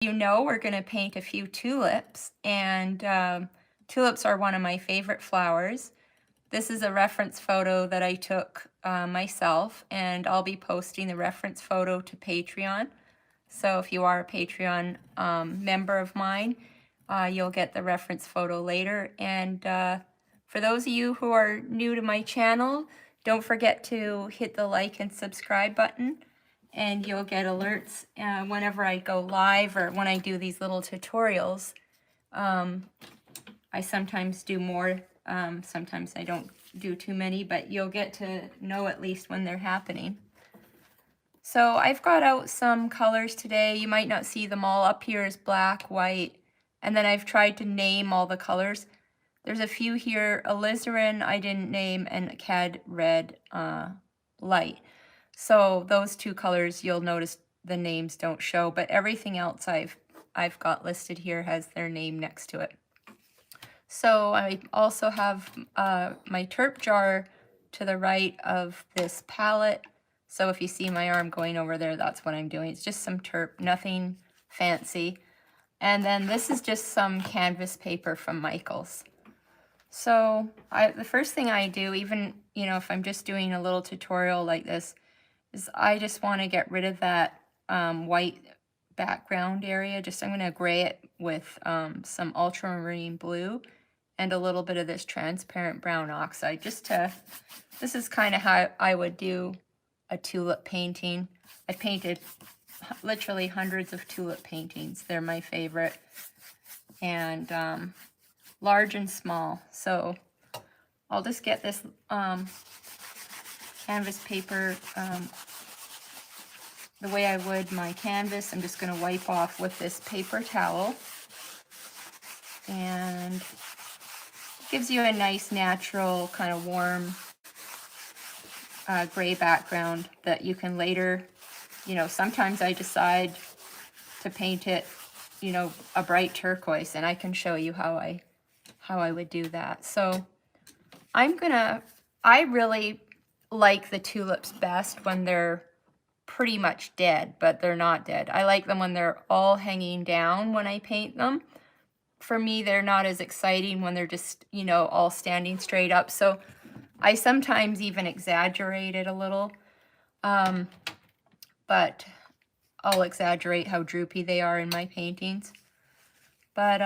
You know, we're going to paint a few tulips, and tulips are one of my favorite flowers. This is a reference photo that I took myself, and I'll be posting the reference photo to Patreon. So if you are a Patreon member of mine, you'll get the reference photo later. And for those of you who are new to my channel, don't forget to hit the like and subscribe button, and you'll get alerts whenever I go live or when I do these little tutorials. I sometimes do more, sometimes I don't do too many, but you'll get to know at least when they're happening. So I've got out some colors today. You might not see them all. Up here is black, white, and then I've tried to name all the colors. There's a few here, alizarin I didn't name, and cad red light. So those two colors, you'll notice the names don't show, but everything else I've got listed here has their name next to it. So I also have my terp jar to the right of this palette. So if you see my arm going over there, that's what I'm doing. It's just some terp, nothing fancy. And then this is just some canvas paper from Michaels. So the first thing I do, even, you know, if I'm just doing a little tutorial like this, is I just want to get rid of that white background area. I'm going to gray it with some ultramarine blue and a little bit of this transparent brown oxide, this is kind of how I would do a tulip painting. I painted literally hundreds of tulip paintings. They're my favorite, and large and small. So I'll just get this canvas paper the way I would my canvas. I'm just going to wipe off with this paper towel, and gives you a nice natural kind of warm gray background that you can later, you know, sometimes I decide to paint it, you know, a bright turquoise, and I can show you how I would do that. So I really like the tulips best when they're pretty much dead, but they're not dead. I like them when they're all hanging down when I paint them. For me, they're not as exciting when they're just, you know, all standing straight up. So I sometimes even exaggerate it a little, but I'll exaggerate how droopy they are in my paintings. But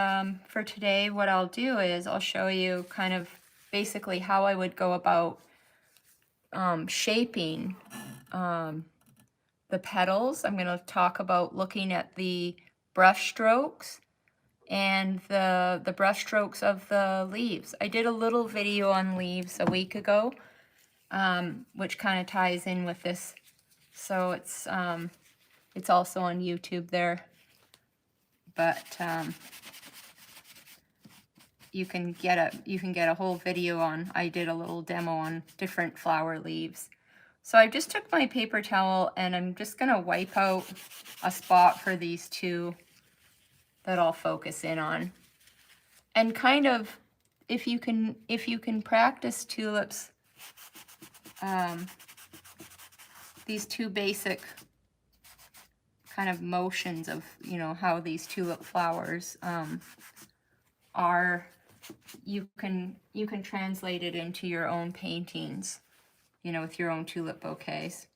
for today, what I'll do is I'll show you kind of basically how I would go about shaping the petals. I'm going to talk about looking at the brush strokes and the brush strokes of the leaves. I did a little video on leaves a week ago, which kind of ties in with this. So it's also on YouTube there, but you can get a whole video on. I did a little demo on different flower leaves. So I just took my paper towel and I'm just gonna wipe out a spot for these two that I'll focus in on. And kind of, if you can practice tulips, these two basic kind of motions of, you know, how these tulip flowers are, you can translate it into your own paintings, you know, with your own tulip bouquets.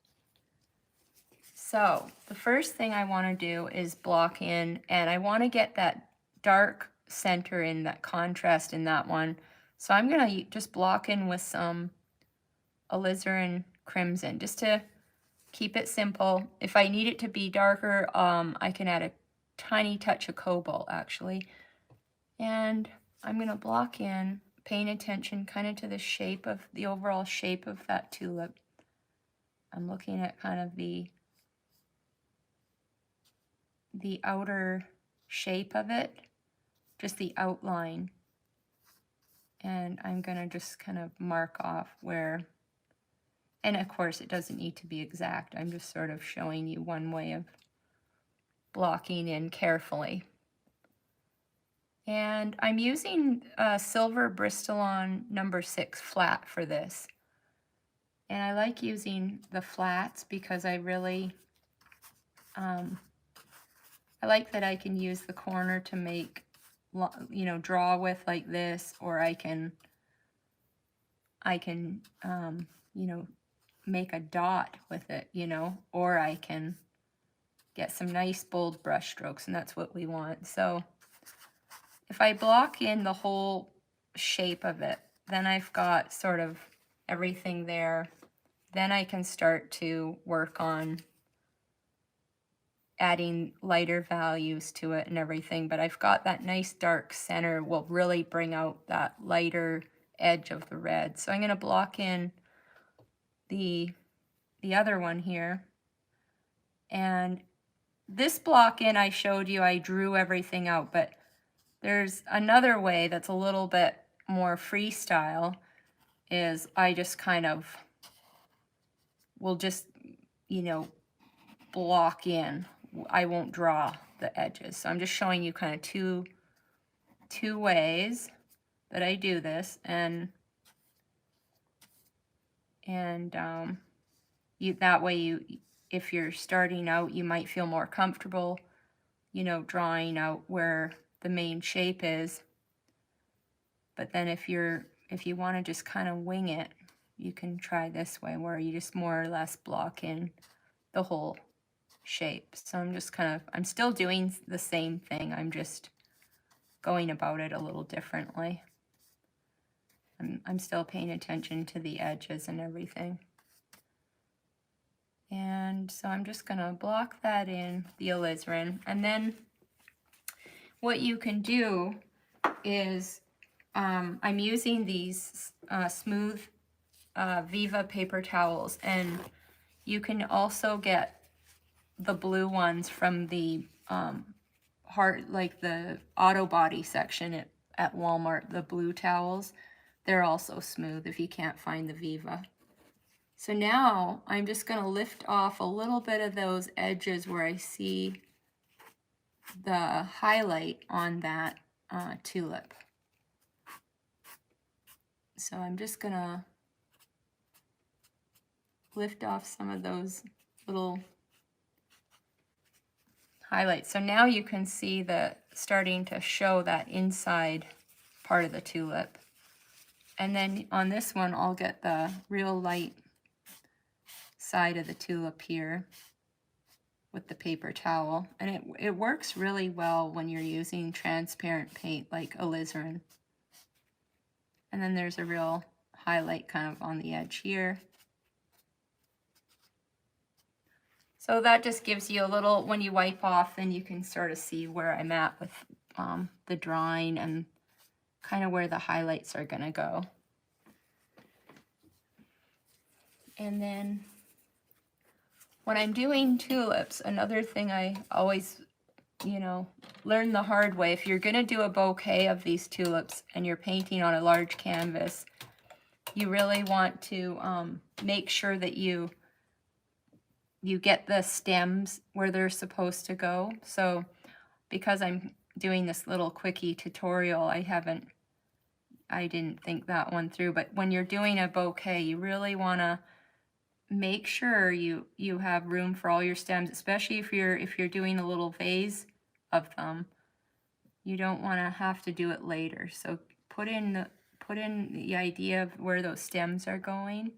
So the first thing I want to do is block in, and I want to get that dark center in, that contrast in that one. So I'm going to just block in with some alizarin crimson, just to keep it simple. If I need it to be darker, I can add a tiny touch of cobalt actually. And I'm going to block in, paying attention kind of to the shape of the overall shape of that tulip. I'm looking at kind of the outer shape of it, just the outline. And I'm going to just kind of mark off where, and of course it doesn't need to be exact. I'm just sort of showing you one way of blocking in carefully. And I'm using silver Bristol-on number 6 flat for this. And I like using the flats because I really I like that I can use the corner to make, you know, draw with like this, or I can you know, make a dot with it, you know, or I can get some nice bold brush strokes, and that's what we want. So if I block in the whole shape of it, then I've got sort of everything there. Then I can start to work on adding lighter values to it and everything, but I've got that nice dark center will really bring out that lighter edge of the red. So I'm going to block in the other one here. And this block in I showed you, I drew everything out, but there's another way that's a little bit more freestyle, is I just kind of will just, you know, block in. I won't draw the edges. So I'm just showing you kind of two ways that I do this, and that way you, if you're starting out, you might feel more comfortable, you know, drawing out where the main shape is. But then if you want to just kind of wing it, you can try this way where you just more or less block in the whole shape. So I'm just kind of, I'm still doing the same thing. I'm just going about it a little differently. I'm still paying attention to the edges and everything. And so I'm just going to block that in the alizarin. And then what you can do is, I'm using these smooth Viva paper towels, and you can also get the blue ones from the like the auto body section at Walmart. The blue towels, they're also smooth if you can't find the Viva. So now I'm just going to lift off a little bit of those edges where I see the highlight on that tulip. So I'm just going to lift off some of those little highlights. So now you can see starting to show that inside part of the tulip. And then on this one, I'll get the real light side of the tulip here with the paper towel. And it works really well when you're using transparent paint like alizarin. And then there's a real highlight kind of on the edge here. So that just gives you a little, when you wipe off, then you can sort of see where I'm at with the drawing and kind of where the highlights are going to go. And then when I'm doing tulips, another thing I always, you know, learn the hard way, if you're going to do a bouquet of these tulips and you're painting on a large canvas, you really want to make sure that you get the stems where they're supposed to go. So because I'm doing this little quickie tutorial, I didn't think that one through, but when you're doing a bouquet, you really want to make sure you have room for all your stems, especially if you're doing a little vase of them. You don't want to have to do it later. So put in the idea of where those stems are going,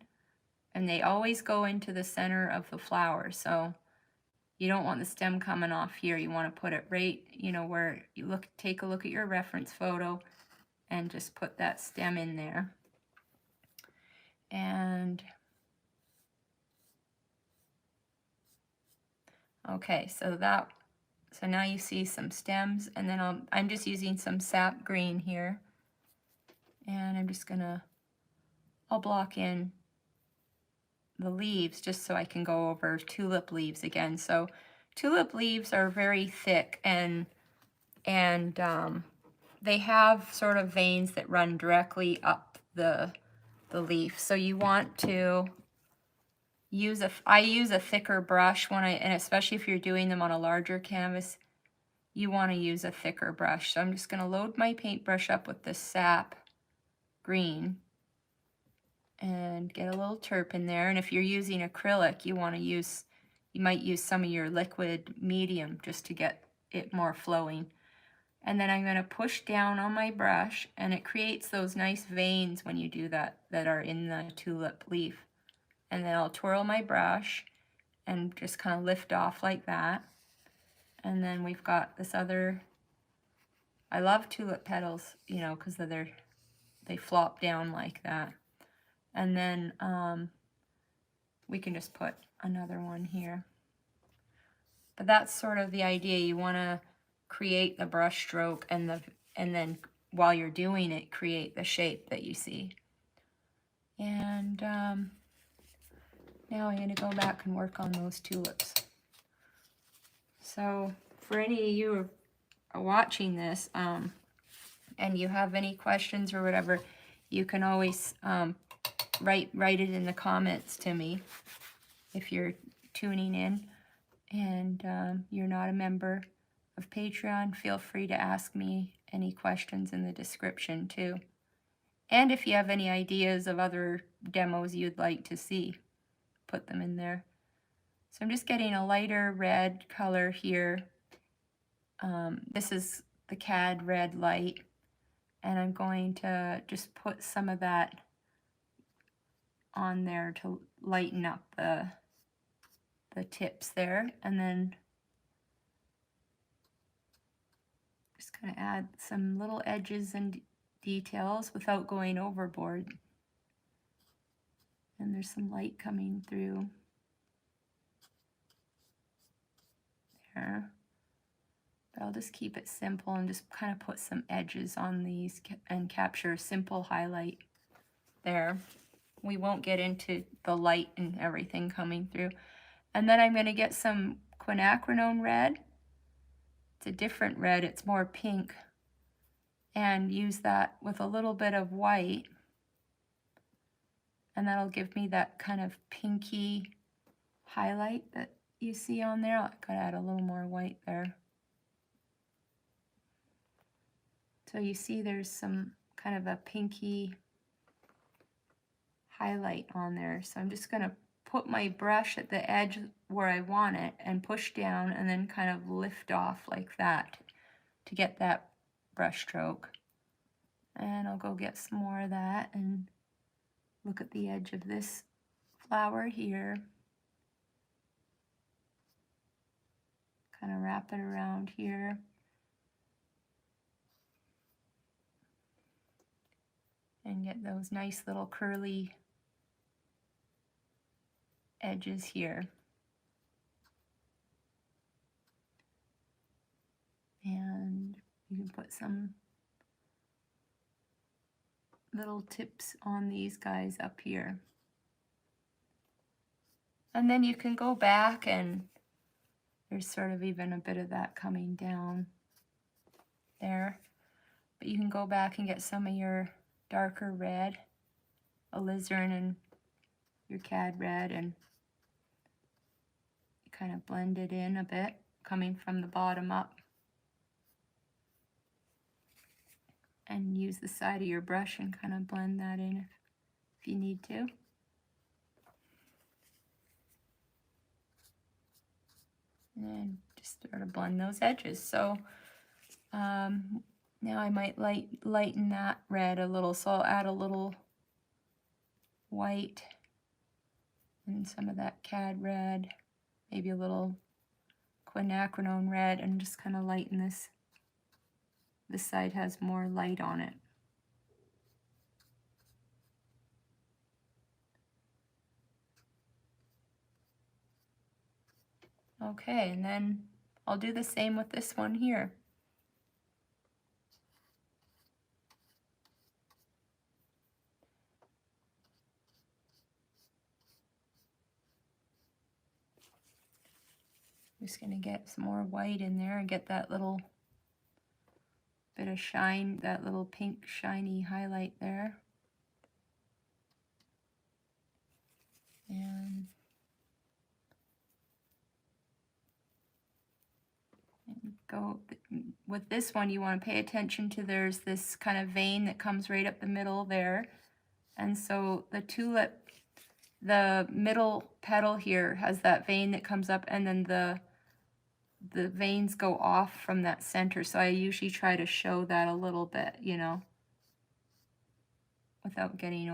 and they always go into the center of the flower. So you don't want the stem coming off here. You want to put it right, you know, where you take a look at your reference photo and just put that stem in there. And okay, so now you see some stems, and then I'm just using some sap green here, and I'm just gonna, I'll block in the leaves just so I can go over tulip leaves again. So tulip leaves are very thick, and they have sort of veins that run directly up the leaf. So you want to I use a thicker brush and especially if you're doing them on a larger canvas, you want to use a thicker brush. So I'm just going to load my paintbrush up with this sap green and get a little terp in there. And if you're using acrylic, you might use some of your liquid medium just to get it more flowing. And then I'm going to push down on my brush, and it creates those nice veins when you do that, that are in the tulip leaf. And then I'll twirl my brush and just kind of lift off like that. And then we've got this other, I love tulip petals, you know, because they flop down like that. And then we can just put another one here. But that's sort of the idea. You want to create the brush stroke, and then while you're doing it, create the shape that you see. And now I'm going to go back and work on those tulips. So for any of you who are watching this, and you have any questions or whatever, you can always write it in the comments to me if you're tuning in. And you're not a member of Patreon, feel free to ask me any questions in the description too. And if you have any ideas of other demos you'd like to see, put them in there. So I'm just getting a lighter red color here. This is the CAD red light, and I'm going to just put some of that on there to lighten up the tips there, and then just kind of add some little edges and details without going overboard. And there's some light coming through there. But I'll just keep it simple and just kind of put some edges on these and capture a simple highlight there. We won't get into the light and everything coming through. And then I'm going to get some quinacridone red. It's a different red, it's more pink, and use that with a little bit of white, and that'll give me that kind of pinky highlight that you see on there. I've got to add a little more white there. So you see there's some kind of a pinky highlight on there. So I'm just going to put my brush at the edge where I want it and push down, and then kind of lift off like that to get that brush stroke. And I'll go get some more of that and look at the edge of this flower here. Kind of wrap it around here. And get those nice little curly edges here. And you can put some little tips on these guys up here. And then you can go back, and there's sort of even a bit of that coming down there. But you can go back and get some of your darker red, alizarin and your CAD red, and kind of blend it in a bit, coming from the bottom up. And use the side of your brush and kind of blend that in if you need to. And just sort of blend those edges. So now I might lighten that red a little. So I'll add a little white and some of that CAD red, maybe a little quinacridone red, and just kind of lighten this. This side has more light on it. Okay, and then I'll do the same with this one here. I'm just going to get some more white in there and get that little bit of shine, that little pink shiny highlight there. And go with this one, you want to pay attention to, there's this kind of vein that comes right up the middle there. And so the tulip, the middle petal here has that vein that comes up, and then the veins go off from that center, so I usually try to show that a little bit, you know, without getting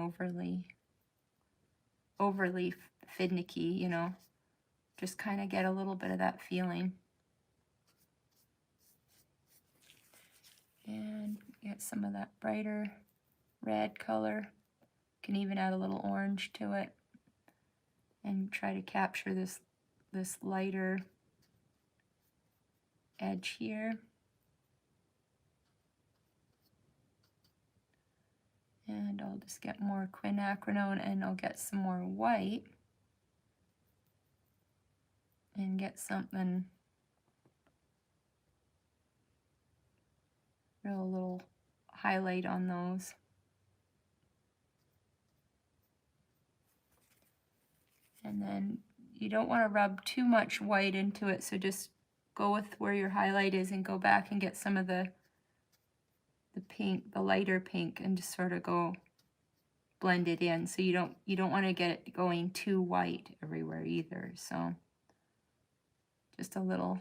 overly finicky, you know. Just kind of get a little bit of that feeling. And get some of that brighter red color. Can even add a little orange to it and try to capture this lighter edge here. And I'll just get more quinacridone and I'll get some more white and get something real little highlight on those. And then you don't want to rub too much white into it, so just go with where your highlight is and go back and get some of the pink, the lighter pink, and just sort of go blend it in. So you don't want to get it going too white everywhere either. So just a little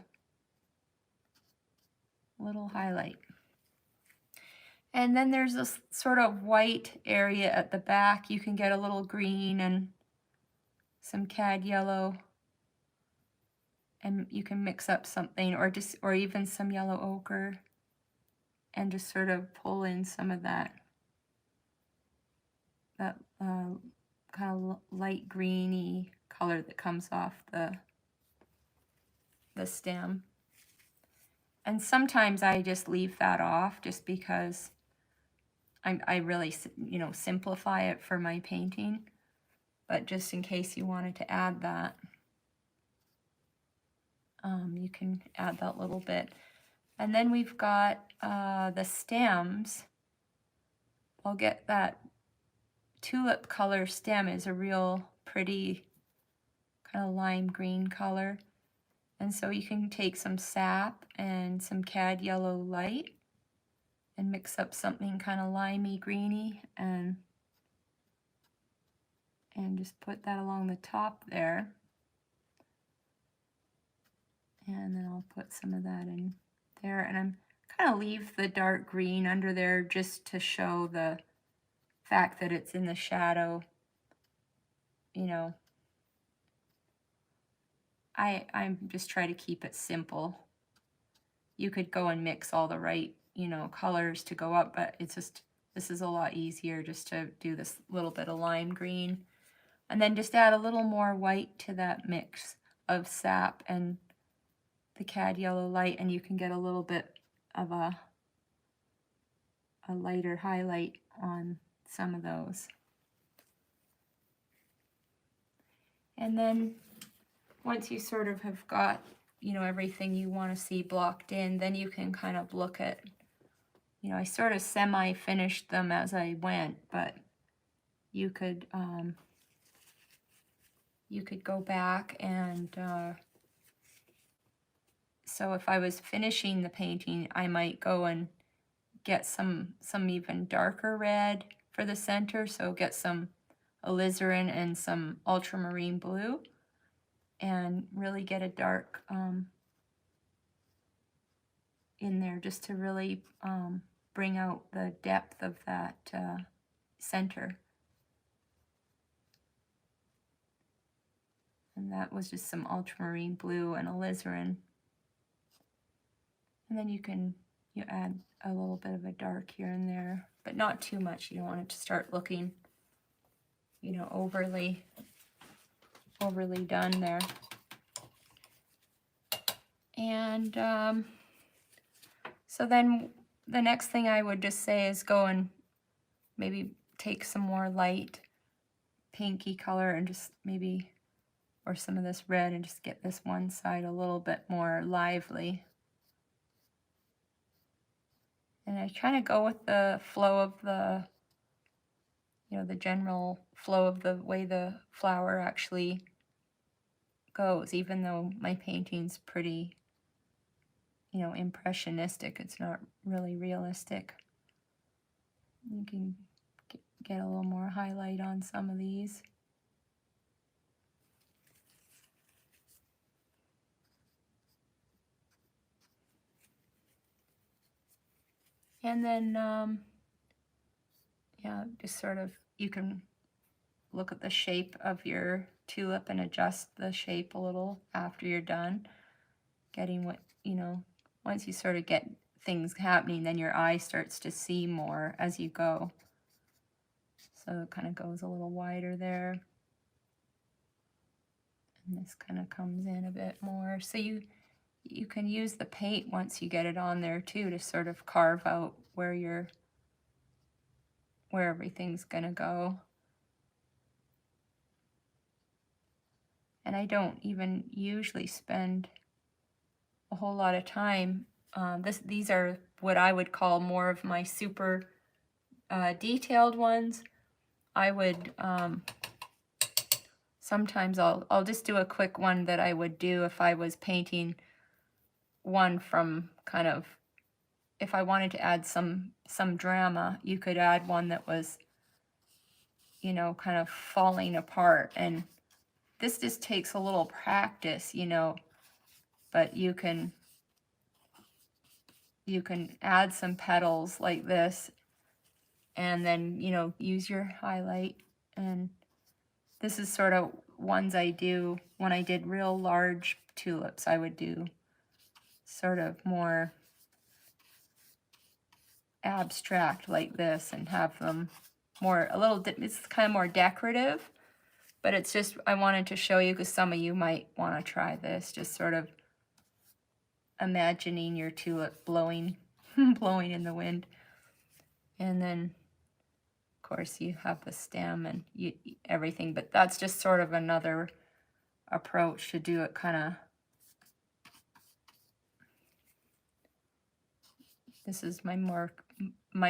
highlight. And then there's this sort of white area at the back. You can get a little green and some cad yellow, and you can mix up something, or even some yellow ochre, and just sort of pull in some of that kind of light greeny color that comes off the stem. And sometimes I just leave that off just because I really, you know, simplify it for my painting. But just in case you wanted to add that, you can add that little bit. And then we've got the stems. I'll get that tulip color stem is a real pretty kind of lime green color. And so you can take some sap and some cad yellow light and mix up something kind of limey greeny and just put that along the top there. And then I'll put some of that in there, and I'm kind of leave the dark green under there just to show the fact that it's in the shadow. You know, I'm just try to keep it simple. You could go and mix all the right, you know, colors to go up, but it's just, this is a lot easier just to do this little bit of lime green. And then just add a little more white to that mix of sap and the cad yellow light, and you can get a little bit of a lighter highlight on some of those. And then once you sort of have got, you know, everything you want to see blocked in, then you can kind of look at, you know, I sort of semi-finished them as I went, but you could go back and so if I was finishing the painting, I might go and get some even darker red for the center. So get some alizarin and some ultramarine blue and really get a dark in there just to really bring out the depth of that center. And that was just some ultramarine blue and alizarin. And then you add a little bit of a dark here and there, but not too much. You don't want it to start looking, you know, overly done there. And so then the next thing I would just say is go and maybe take some more light pinky color and just maybe, or some of this red, and just get this one side a little bit more lively. And I kind of go with the flow of the, you know, the general flow of the way the flower actually goes, even though my painting's pretty, you know, impressionistic. It's not really realistic. You can get a little more highlight on some of these. And then, yeah, just sort of, you can look at the shape of your tulip and adjust the shape a little after you're done. Getting what, you know, once you sort of get things happening, then your eye starts to see more as you go. So it kind of goes a little wider there. And this kind of comes in a bit more. So you can use the paint once you get it on there too to sort of carve out where everything's gonna go. And I don't even usually spend a whole lot of time. These are what I would call more of my super detailed ones. I would sometimes I'll just do a quick one that I would do if I was painting one from kind of, if I wanted to add some drama, you could add one that was, you know, kind of falling apart. And this just takes a little practice, you know, but you can add some petals like this and then, you know, use your highlight. And this is sort of ones I do when I did real large tulips. I would do sort of more abstract like this and have them more, it's kind of more decorative, but it's just, I wanted to show you because some of you might want to try this, just sort of imagining your tulip blowing blowing in the wind. And then of course you have the stem and everything, but that's just sort of another approach to do it, kind of. This is my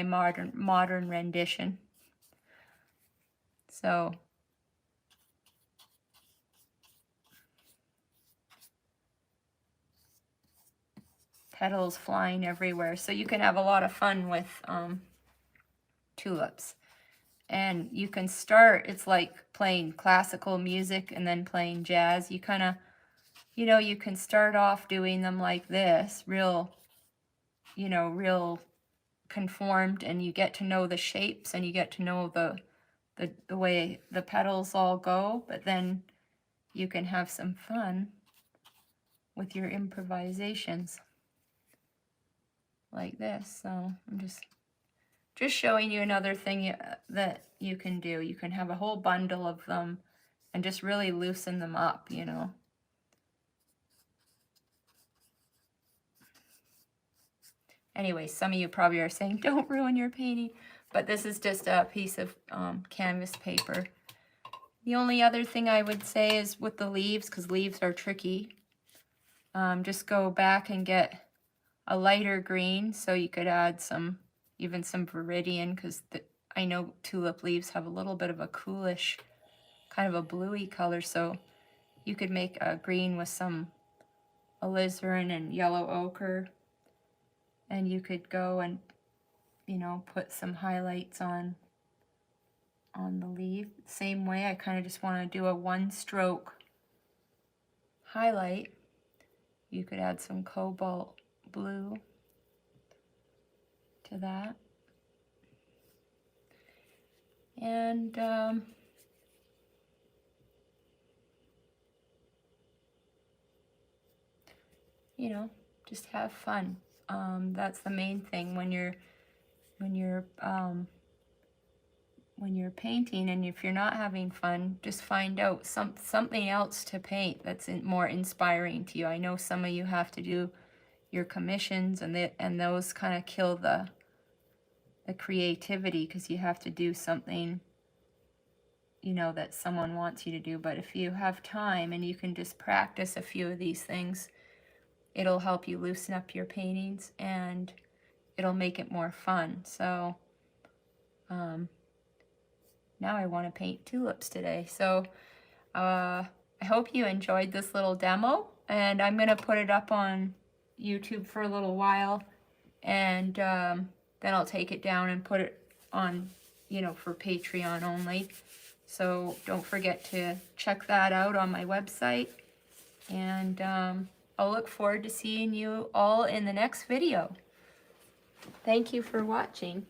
modern rendition. So petals flying everywhere. So you can have a lot of fun with tulips. And you can start, it's like playing classical music and then playing jazz. You kind of, you know, you can start off doing them like this, real, you know, real conformed, and you get to know the shapes and you get to know the way the petals all go, but then you can have some fun with your improvisations like this. So I'm just showing you another thing that you can do. You can have a whole bundle of them and just really loosen them up, you know. Anyway, some of you probably are saying, don't ruin your painting, but this is just a piece of canvas paper. The only other thing I would say is with the leaves, because leaves are tricky, just go back and get a lighter green, so you could add even some viridian, because I know tulip leaves have a little bit of a coolish, kind of a bluey color, so you could make a green with some alizarin and yellow ochre, and you could go and, you know, put some highlights on the leaf. Same way, I kind of just want to do a one-stroke highlight. You could add some cobalt blue to that. And you know, just have fun. That's the main thing when you're painting, and if you're not having fun, just find out something else to paint that's more inspiring to you. I know some of you have to do your commissions, and those kind of kill the creativity, because you have to do something, you know, that someone wants you to do. But if you have time and you can just practice a few of these things, it'll help you loosen up your paintings and it'll make it more fun. So now I want to paint tulips today. So I hope you enjoyed this little demo, and I'm going to put it up on YouTube for a little while, and then I'll take it down and put it on, you know, for Patreon only. So don't forget to check that out on my website, and I'll look forward to seeing you all in the next video. Thank you for watching.